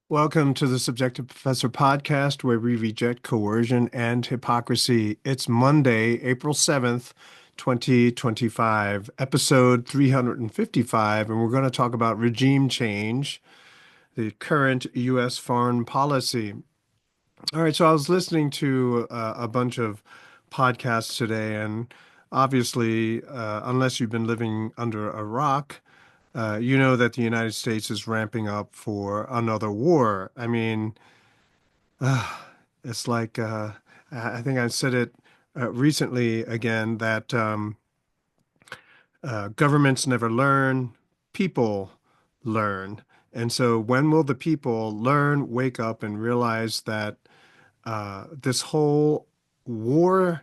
Welcome to the Subjective Professor podcast, where we reject coercion and hypocrisy. It's Monday, April 7th, 2025, episode 355, and we're going to talk about regime change, the current U.S. foreign policy. All right, so I was listening to a bunch of podcasts today, and obviously, unless you've been living under a rock, you know that the United States is ramping up for another war. I mean, it's like I think I said it recently again that governments never learn, people learn. And so, when will the people learn, wake up, and realize that this whole war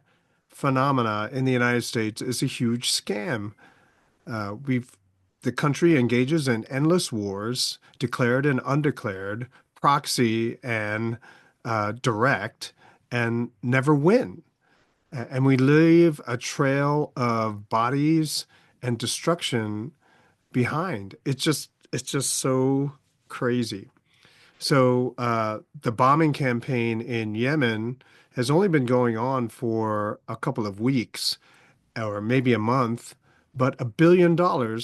phenomena in the United States is a huge scam? We've the country engages in endless wars, declared and undeclared, proxy and direct, and never win. And we leave a trail of bodies and destruction behind. It's just so crazy. So the bombing campaign in Yemen has only been going on for a couple of weeks or maybe a month, but $1 billion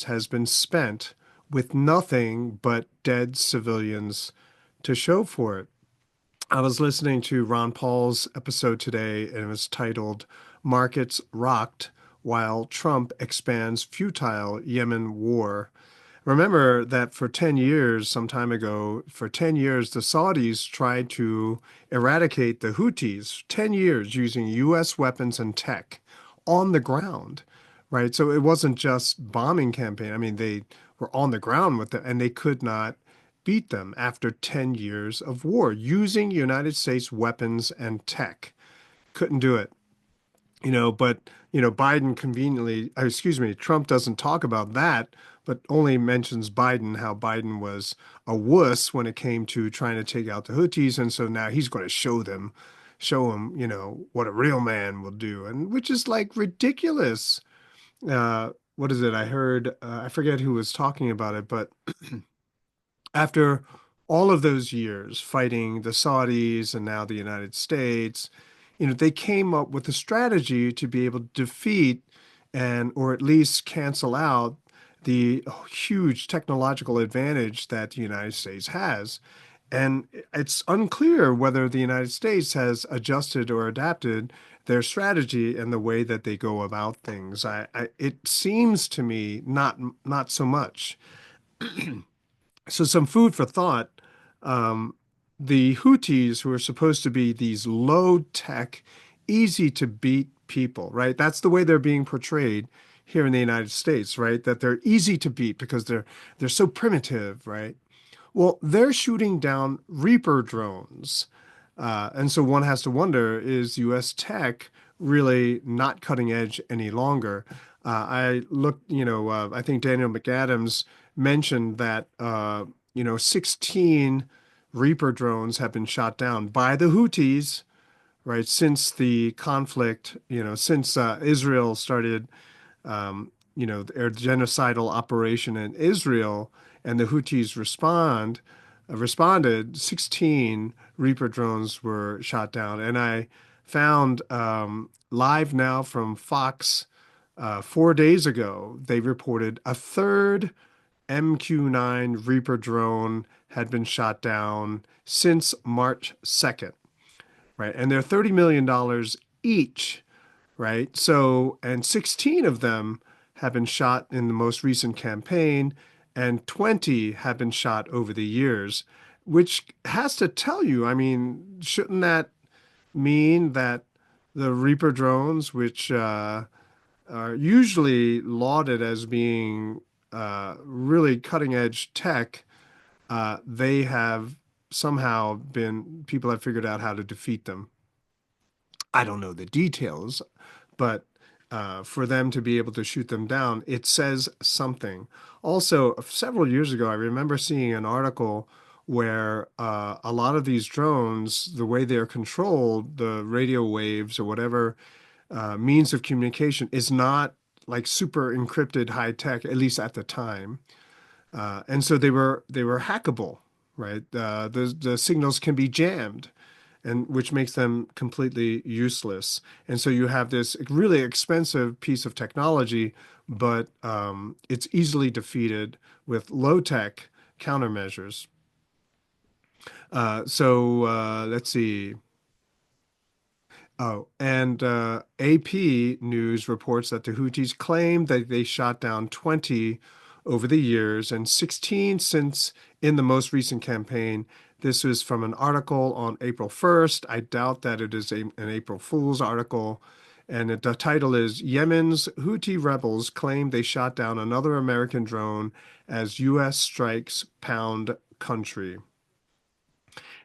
has been spent with nothing but dead civilians to show for it. I was listening to Ron Paul's episode today, and it was titled Markets Rocked While Trump Expands Futile Yemen War. Remember that for 10 years, some time ago, for 10 years, the Saudis tried to eradicate the Houthis, 10 years using US weapons and tech on the ground, right? So it wasn't just bombing campaign. I mean, they were on the ground with them and they could not beat them after 10 years of war using United States weapons and tech. Couldn't do it. Biden conveniently, excuse me, Trump doesn't talk about that, but only mentions Biden, how Biden was a wuss when it came to trying to take out the Houthis. And so now he's going to show him, what a real man will do. And which is like ridiculous. What is it? I heard, I forget who was talking about it, but after all of those years fighting the Saudis and now the United States, they came up with a strategy to be able to defeat and or at least cancel out the huge technological advantage that the United States has. And it's unclear whether the United States has adjusted or adapted their strategy and the way that they go about things. It seems to me not so much. So some food for thought. Um, the Houthis, who are supposed to be these low tech, easy to beat people, right? That's the way they're being portrayed here in the United States, right? That they're easy to beat because they're so primitive, right? Well, they're shooting down Reaper drones. And so one has to wonder, is US tech really not cutting edge any longer? I looked, I think Daniel McAdams mentioned that, 16 Reaper drones have been shot down by the Houthis, right, since the conflict, since Israel started their genocidal operation in Israel, and the Houthis responded. 16 Reaper drones were shot down, and I found live now from Fox 4 days ago. They reported a third MQ-9 Reaper drone had been shot down since March 2nd, right? And they're $30 million each, right? So, and 16 of them have been shot in the most recent campaign, and 20 have been shot over the years, which has to tell you, I mean, shouldn't that mean that the Reaper drones, which are usually lauded as being really cutting edge tech, they have somehow been, people have figured out how to defeat them. I don't know the details, but for them to be able to shoot them down, it says something. Also, several years ago, I remember seeing an article where a lot of these drones, the way they're controlled, the radio waves or whatever means of communication is not like super encrypted high tech, at least at the time. And so they were hackable, right? The signals can be jammed, and which makes them completely useless. And so you have this really expensive piece of technology, but it's easily defeated with low-tech countermeasures. Let's see. Oh, and AP News reports that the Houthis claim that they shot down 20 over the years and 16 since in the most recent campaign. This is from an article on April 1st. I doubt that it is an April Fool's article. And the title is Yemen's Houthi rebels claim they shot down another American drone as U.S. strikes pound country.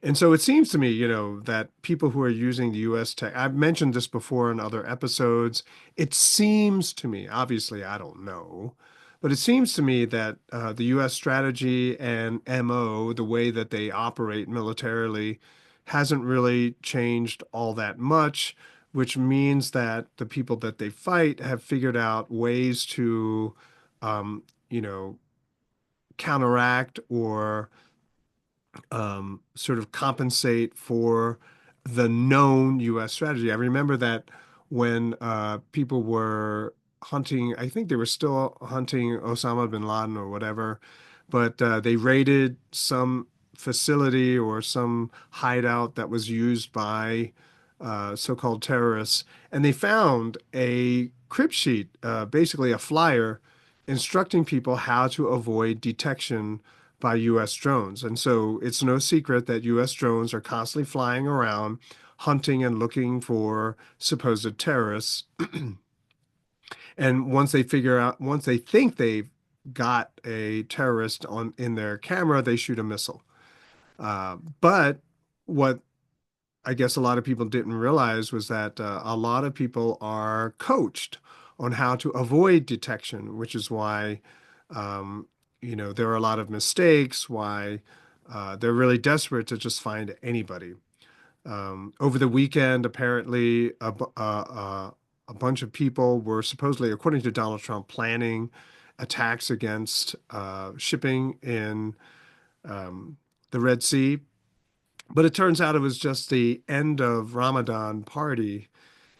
And so it seems to me, that people who are using the US tech, I've mentioned this before in other episodes. It seems to me, obviously, I don't know, but it seems to me that the US strategy and MO, the way that they operate militarily, hasn't really changed all that much, which means that the people that they fight have figured out ways to, um, you know, counteract or sort of compensate for the known U.S. strategy. I remember that when people were hunting, I think they were still hunting Osama bin Laden or whatever, but they raided some facility or some hideout that was used by so-called terrorists, and they found a crib sheet, basically a flyer, instructing people how to avoid detection by U.S. drones. And so it's no secret that U.S. drones are constantly flying around, hunting and looking for supposed terrorists. And once they think they've got a terrorist on in their camera, they shoot a missile. But what I guess a lot of people didn't realize was that a lot of people are coached on how to avoid detection, which is why, um, there are a lot of mistakes, why they're really desperate to just find anybody. Over the weekend, apparently, a bunch of people were supposedly, according to Donald Trump, planning attacks against shipping in the Red Sea. But it turns out it was just the end of Ramadan party.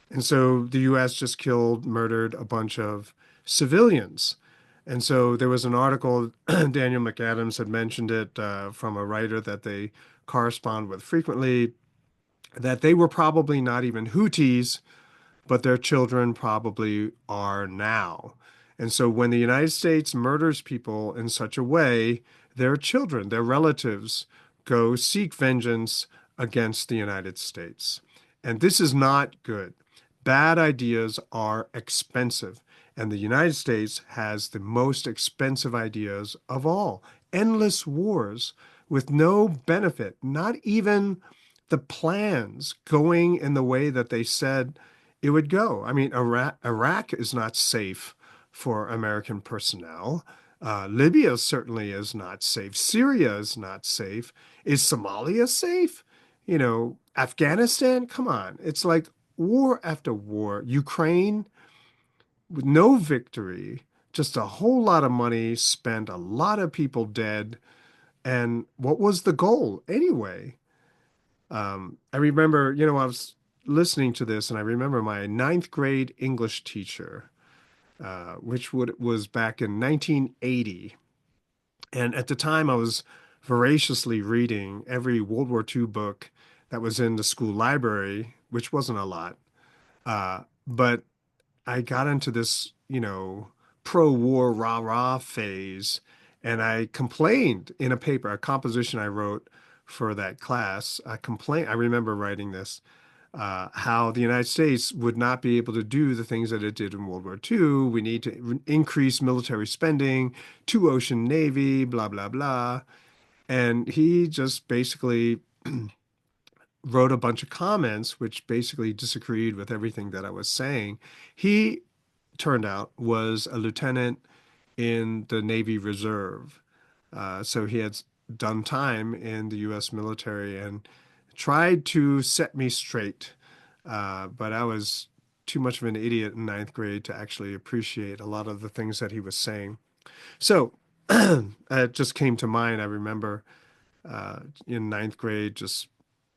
And so the US just murdered a bunch of civilians. And so there was an article, Daniel McAdams had mentioned it from a writer that they correspond with frequently, that they were probably not even Houthis, but their children probably are now. And so when the United States murders people in such a way, their children, their relatives, go seek vengeance against the United States. And this is not good. Bad ideas are expensive. And the United States has the most expensive ideas of all. Endless wars with no benefit, not even the plans going in the way that they said it would go. I mean, Iraq is not safe for American personnel. Libya certainly is not safe. Syria is not safe. Is Somalia safe? Afghanistan, come on. It's like war after war. Ukraine, with no victory, just a whole lot of money spent, a lot of people dead. And what was the goal anyway? I remember, I was listening to this and I remember my ninth grade English teacher, was back in 1980. And at the time, I was voraciously reading every World War II book that was in the school library, which wasn't a lot. But I got into this, pro-war rah-rah phase, and I complained in a paper, a composition I wrote for that class. I remember writing this, how the United States would not be able to do the things that it did in World War II. We need to increase military spending, two ocean navy, blah, blah, blah. And he just basically wrote a bunch of comments which basically disagreed with everything that I was saying. He turned out was a lieutenant in the Navy Reserve. So he had done time in the US military and tried to set me straight. But I was too much of an idiot in ninth grade to actually appreciate a lot of the things that he was saying. So it just came to mind. I remember uh, in ninth grade, just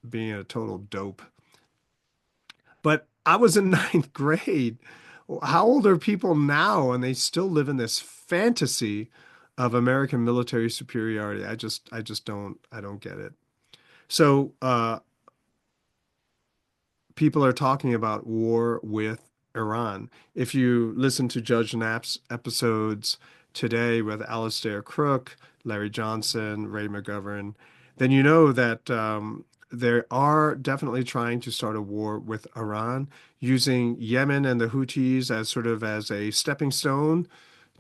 being a total dope. But I was in ninth grade. How old are people now? And they still live in this fantasy of American military superiority. I don't get it. So, people are talking about war with Iran. If you listen to Judge Knapp's episodes today with Alastair Crook, Larry Johnson, Ray McGovern, then you know that they are definitely trying to start a war with Iran, using Yemen and the Houthis as sort of as a stepping stone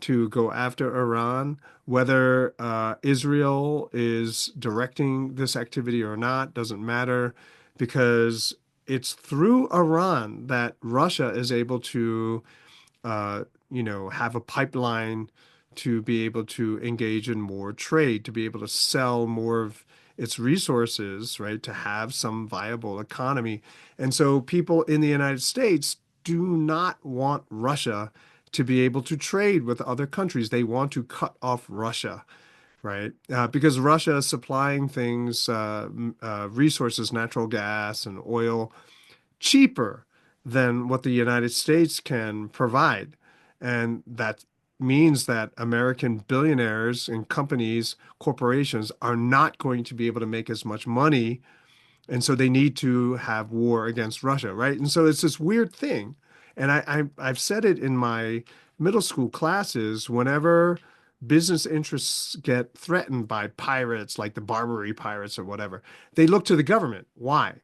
to go after Iran. Whether Israel is directing this activity or not doesn't matter, because it's through Iran that Russia is able to, have a pipeline to be able to engage in more trade, to be able to sell more of its resources, right, to have some viable economy. And so people in the United States do not want Russia to be able to trade with other countries. They want to cut off Russia, right? Because Russia is supplying things, resources, natural gas and oil, cheaper than what the United States can provide. And that means that American billionaires and companies, corporations are not going to be able to make as much money. And so they need to have war against Russia, right? And so it's this weird thing. And I've said it in my middle school classes whenever business interests get threatened by pirates like the Barbary pirates or whatever, they look to the government. Why?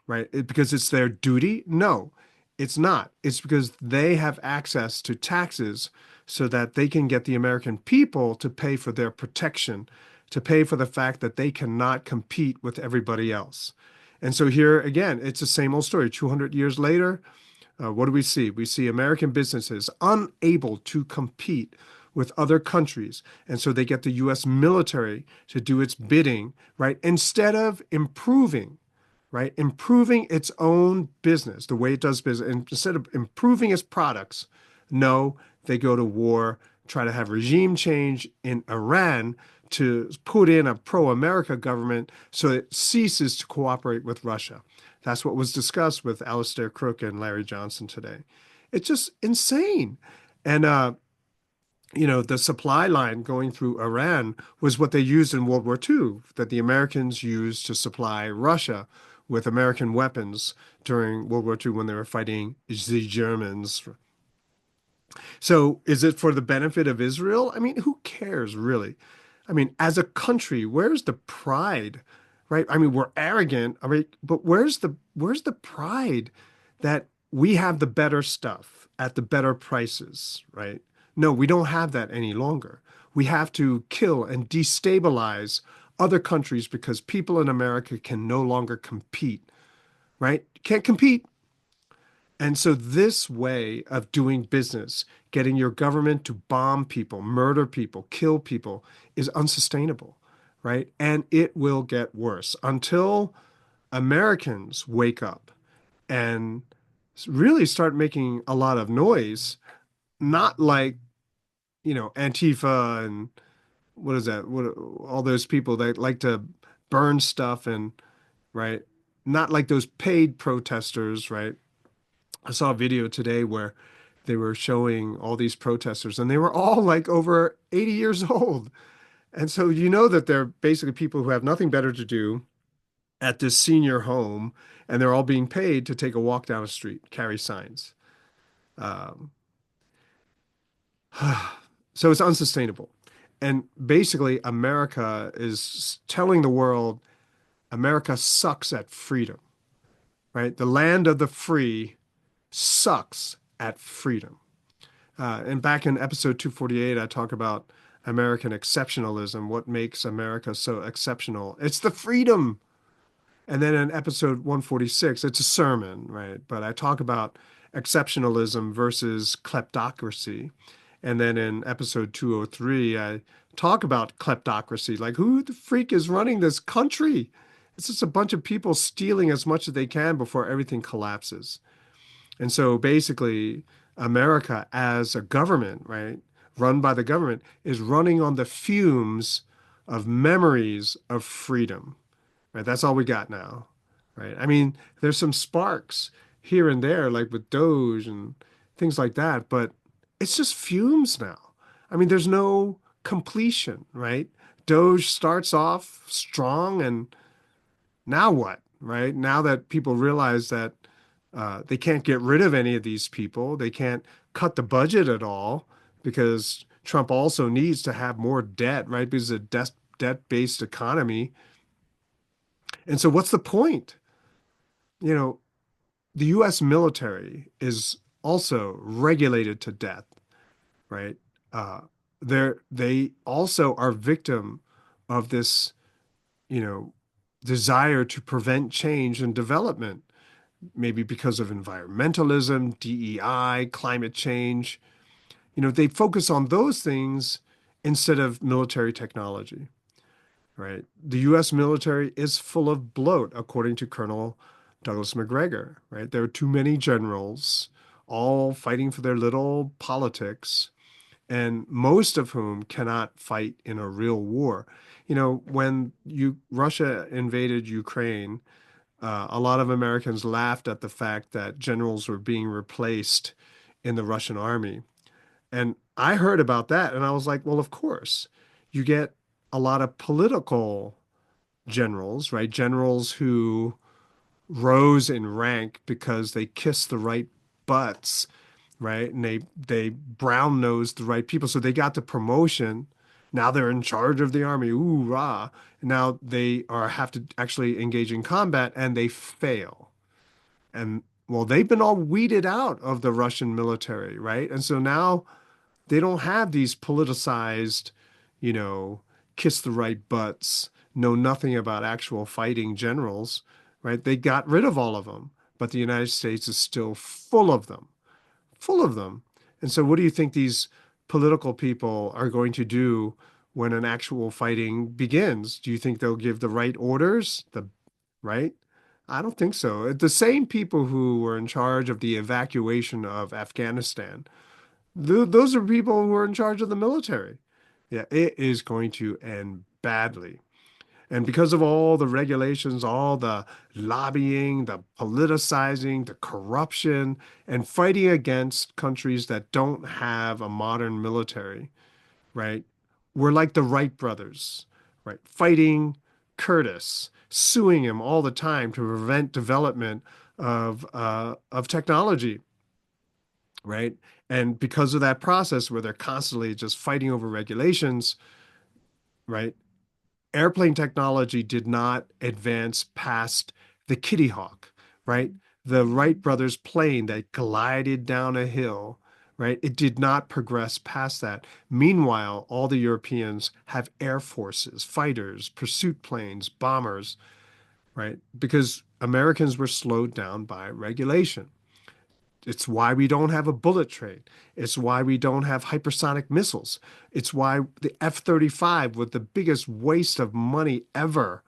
Right? Because it's their duty? No, it's not. It's because they have access to taxes so that they can get the American people to pay for their protection, to pay for the fact that they cannot compete with everybody else. And so here again, it's the same old story. 200 years later, what do we see? We see American businesses unable to compete with other countries. And so they get the US military to do its bidding, right? Instead of improving, right? Improving its own business, the way it does business, and instead of improving its products, no, they go to war, try to have regime change in Iran to put in a pro-America government so it ceases to cooperate with Russia. That's what was discussed with Alastair Crook and Larry Johnson today. It's just insane. And the supply line going through Iran was what they used in World War II, that the Americans used to supply Russia with American weapons during World War II when they were fighting the Germans. So is it for the benefit of Israel? I mean, who cares really? I mean, as a country, where's the pride, right? I mean, we're arrogant, I mean, but where's the pride that we have the better stuff at the better prices, right? No, we don't have that any longer. We have to kill and destabilize other countries because people in America can no longer compete, right? Can't compete. And so this way of doing business, getting your government to bomb people, murder people, kill people, is unsustainable, right? And it will get worse until Americans wake up and really start making a lot of noise, not like, Antifa and what is that? What all those people that like to burn stuff and right? Not like those paid protesters, right? I saw a video today where they were showing all these protesters and they were all like over 80 years old. And so you know that they're basically people who have nothing better to do at this senior home, and they're all being paid to take a walk down a street, carry signs. Um, so it's unsustainable. And basically, America is telling the world America sucks at freedom, right? The land of the free sucks at freedom. And back in episode 248, I talk about American exceptionalism. What makes America so exceptional? It's the freedom. And then in episode 146, it's a sermon, right? But I talk about exceptionalism versus kleptocracy. And then in episode 203, I talk about kleptocracy. Like, who the freak is running this country? It's just a bunch of people stealing as much as they can before everything collapses. And so basically, America as a government, right, run by the government, is running on the fumes of memories of freedom, right? That's all we got now, right? I mean, there's some sparks here and there, like with Doge and things like that, but it's just fumes now. I mean, there's no completion, right? Doge starts off strong, and now what, right? Now that people realize that they can't get rid of any of these people, they can't cut the budget at all because Trump also needs to have more debt, right? Because it's a debt-based economy. And so, what's the point? You know, the US military is also regulated to death, right? Uh, they also are victim of this, you know, desire to prevent change and development, maybe because of environmentalism, DEI, climate change. You know, they focus on those things instead of military technology, right? The US military is full of bloat, according to Colonel Douglas McGregor, right? There are too many generals all fighting for their little politics, and most of whom cannot fight in a real war. You know, when Russia invaded Ukraine, a lot of Americans laughed at the fact that generals were being replaced in the Russian army. And I heard about that and I was like, well, of course, you get a lot of political generals, right? Generals who rose in rank because they kissed the right butts, right? And they brown nosed the right people. So they got the promotion. Now they're in charge of the army. Ooh, rah. Now they are have to actually engage in combat and they fail. And well, they've been all weeded out of the Russian military, right? And so now they don't have these politicized, you know, kiss the right butts, know nothing about actual fighting generals, right? They got rid of all of them, but the United States is still full of them, full of them. And so, what do you think these political people are going to do when an actual fighting begins? Do you think they'll give the right orders? The right? I don't think so. The same people who were in charge of the evacuation of Afghanistan, those are people who are in charge of the military. Yeah, it is going to end badly. And because of all the regulations, all the lobbying, the politicizing, the corruption, and fighting against countries that don't have a modern military, right? We're like the Wright brothers, right? Fighting Curtis, suing him all the time to prevent development of technology, right? And because of that process where they're constantly just fighting over regulations, right? Airplane technology did not advance past the Kitty Hawk, right? The Wright brothers plane that glided down a hill, right? It did not progress past that. Meanwhile, all the Europeans have air forces, fighters, pursuit planes, bombers, right? Because Americans were slowed down by regulation. It's why we don't have a bullet train. It's why we don't have hypersonic missiles. It's why the F-35 was the biggest waste of money ever,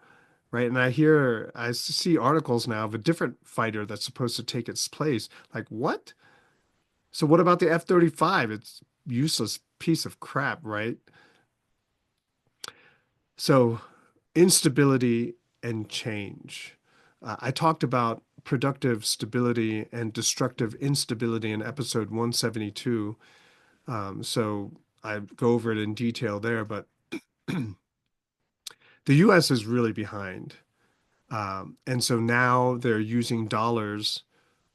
right? And I see articles now of a different fighter that's supposed to take its place. Like, what? So what about the F-35? It's useless piece of crap, right? So instability and change. I talked about productive stability and destructive instability in episode 172. So I go over it in detail there, but the US is really behind. And so now they're using dollars,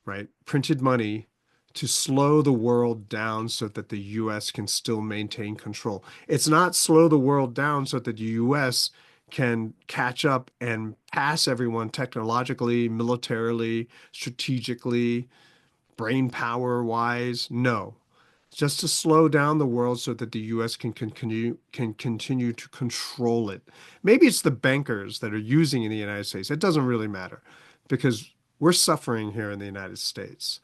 right? Printed money to slow the world down so that the US can still maintain control. It's not slow the world down so that the US can catch up and pass everyone technologically, militarily, strategically, brain power wise. No, just to slow down the world so that the US can continue to control it. Maybe it's the bankers that are using in the United States. It doesn't really matter because we're suffering here in the United States.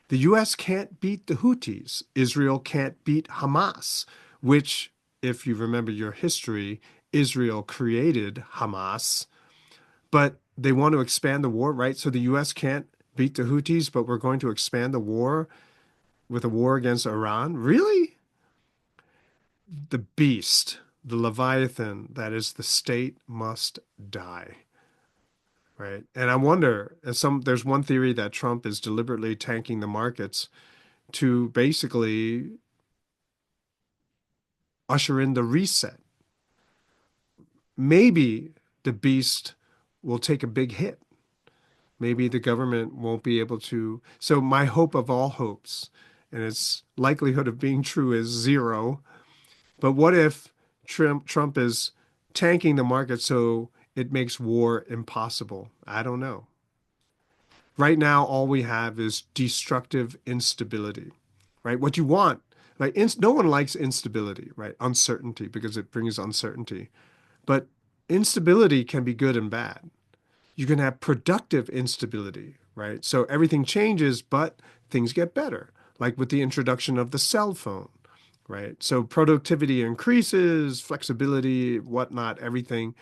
The US can't beat the Houthis. Israel can't beat Hamas, which, if you remember your history, Israel created Hamas, but they want to expand the war, right? So the US can't beat the Houthis, but we're going to expand the war with a war against Iran? Really? The beast. The Leviathan, that is the state, must die, right? And I wonder, there's one theory that Trump is deliberately tanking the markets to basically usher in the reset. Maybe the beast will take a big hit. Maybe the government won't be able to. So my hope of all hopes, and its likelihood of being true is zero. But what if Trump is tanking the market so it makes war impossible? I don't know. Right now, all we have is destructive instability, right? What you want, like, no one likes instability, right? Uncertainty, because it brings uncertainty. But instability can be good and bad. You can have productive instability, right? So everything changes, but things get better, like with the introduction of the cell phone, right? So productivity increases, flexibility, whatnot, everything.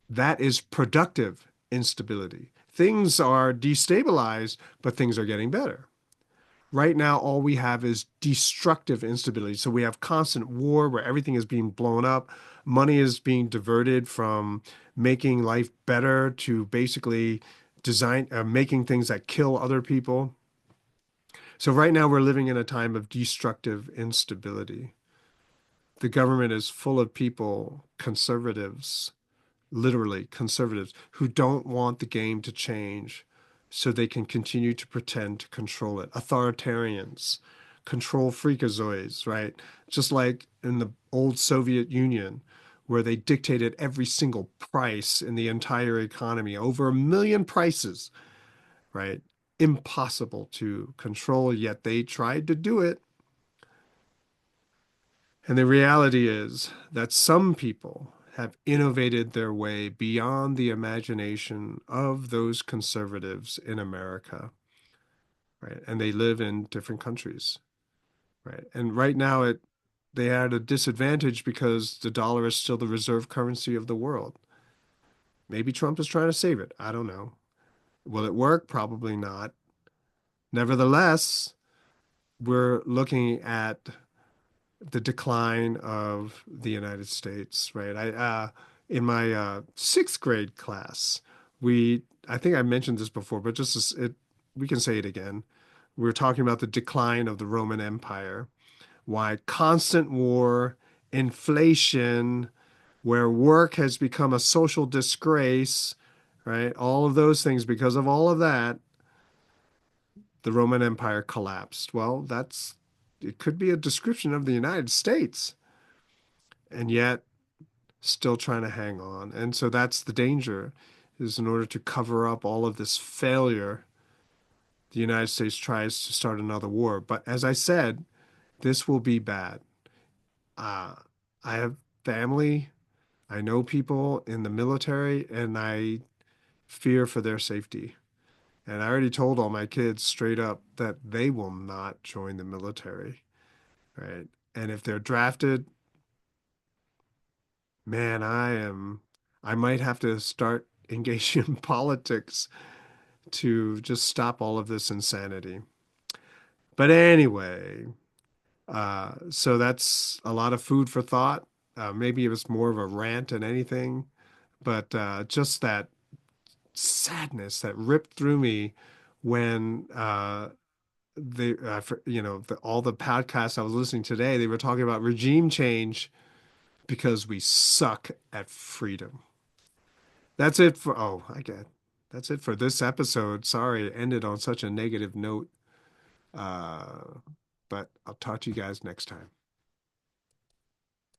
That is productive instability. Things are destabilized, but things are getting better. Right now, all we have is destructive instability. So we have constant war where everything is being blown up. Money is being diverted from making life better to basically making things that kill other people. So right now, we're living in a time of destructive instability. The government is full of people, conservatives, literally conservatives, who don't want the game to change so they can continue to pretend to control it. Authoritarians, control freakazoids, right? Just like in the old Soviet Union, where they dictated every single price in the entire economy, over 1 million prices, right? Impossible to control, yet they tried to do it. And the reality is that some people have innovated their way beyond the imagination of those conservatives in America, right? And they live in different countries, right? And right now they had a disadvantage because the dollar is still the reserve currency of the world. Maybe Trump is trying to save it. I don't know. Will it work? Probably not. Nevertheless, we're looking at the decline of the United States, right? In my sixth grade class, I think I mentioned this before, but we can say it again. We were talking about the decline of the Roman Empire, why constant war, inflation, where work has become a social disgrace, right? All of those things, because of all of that, the Roman Empire collapsed. Well, it could be a description of the United States. And yet still trying to hang on. And so that's the danger, is in order to cover up all of this failure, the United States tries to start another war. But as I said, this will be bad. Uh, I have family, I know people in the military, and I fear for their safety. And I already told all my kids straight up that they will not join the military, right? And if they're drafted, man, I might have to start engaging in politics to just stop all of this insanity. But anyway, so that's a lot of food for thought. Maybe it was more of a rant than anything, but just that sadness that ripped through me when all the podcasts I was listening today, they were talking about regime change because we suck at freedom. That's it for, oh, I get, that's it for this episode. Sorry, it ended on such a negative note. Uh, but I'll talk to you guys next time.